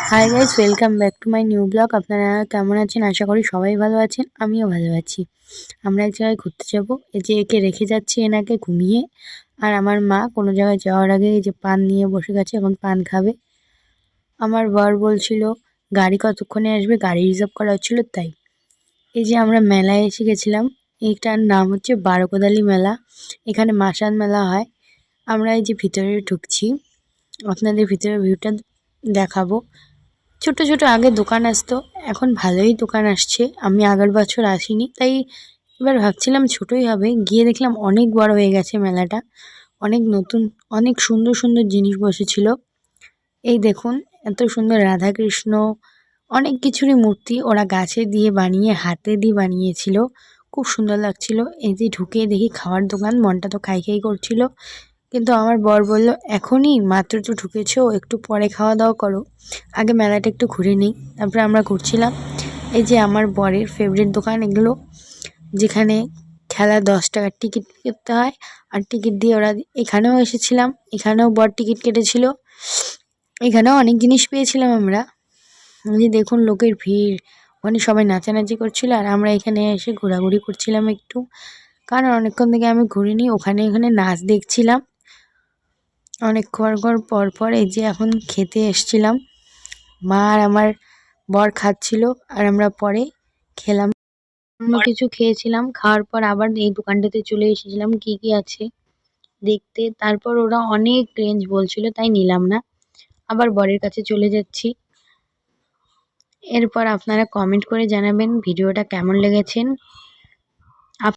Hi guys, welcome back to my new blog. আপনারা কেমন আছেন? আশা করি সবাই ভালো আছেন, আমিও ভালো আছি। আমরা এক জায়গায় ঘুরতে যাব। এই যে একে রেখে যাচ্ছি, এনাকে ঘুমিয়ে। আর আমার মা কোনো জায়গায় যাওয়ার আগে এই যে পান নিয়ে বসে গেছে, এখন পান খাবে। আমার বর বলছিল গাড়ি কতক্ষণে আসবে, গাড়ি রিজার্ভ করা হচ্ছিল তাই। এই যে আমরা মেলায় এসে গেছিলাম। এইটার নাম হচ্ছে বারোকোদালি মেলা। এখানে মাসান মেলা হয়। আমরা এই যে ভিতরে ঢুকছি, আপনাদের ভিতরের ভিউটা দেখাবো। ছোট ছোট আগে দোকান আসতো, এখন ভালোই দোকান আসছে। আমি আগের বছর আসিনি, তাই এবার ভাবছিলাম ছোটই হবে। গিয়ে দেখলাম অনেক বড় হয়ে গেছে মেলাটা, অনেক নতুন, অনেক সুন্দর সুন্দর জিনিস বসেছিল। এই দেখুন, এত সুন্দর রাধা কৃষ্ণ, অনেক কিছুরই মূর্তি ওরা গাছে দিয়ে বানিয়ে, হাতে দিয়ে বানিয়েছিল। খুব সুন্দর লাগছিল। এই যে ঢুকে দেখি খাওয়ার দোকান, মনটা তো খাই খাই করছিল। কিন্তু আমার বর বলল, এখনই মাত্র তো ঢুকেছো, একটু পরে খাওয়া দাওয়া করো, আগে মেলাটা একটু ঘুরে নিই। তারপরে আমরা ঘুরছিলাম। এই যে আমার বরের ফেভারিট দোকান এগুলো, যেখানে খেলা 10 টাকার টিকিট করতে হয়। আর টিকিট দিয়ে ওরা, এখানেও এসেছিলাম, এখানেও বর টিকিট কেটেছিল। এখানেও অনেক জিনিস পেয়েছিলাম আমরা। এই যে দেখুন লোকের ভিড়, ওখানে সবাই নাচানাচি করছিল, আর আমরা এখানে এসে ঘোরাঘুরি করছিলাম একটু, কারণ অনেকক্ষণ থেকে আমি ঘুরিনি। ওখানে এখানে নাচ দেখছিলাম অনেকক্ষণ পর পর। এই যে এখন খেতে এসছিলাম, মা আর আমার বর খাচ্ছিল, আর আমরা পরে খেলাম। অন্য কিছু খেয়েছিলাম, খাওয়ার পর আবার এই দোকানটাতে চলে এসেছিলাম কি কি আছে দেখতে। তারপর ওরা অনেক রেঞ্জ বলছিল, তাই নিলাম না, আবার বরের কাছে চলে যাচ্ছি। এরপর আপনারা কমেন্ট করে জানাবেন ভিডিওটা কেমন লেগেছেন।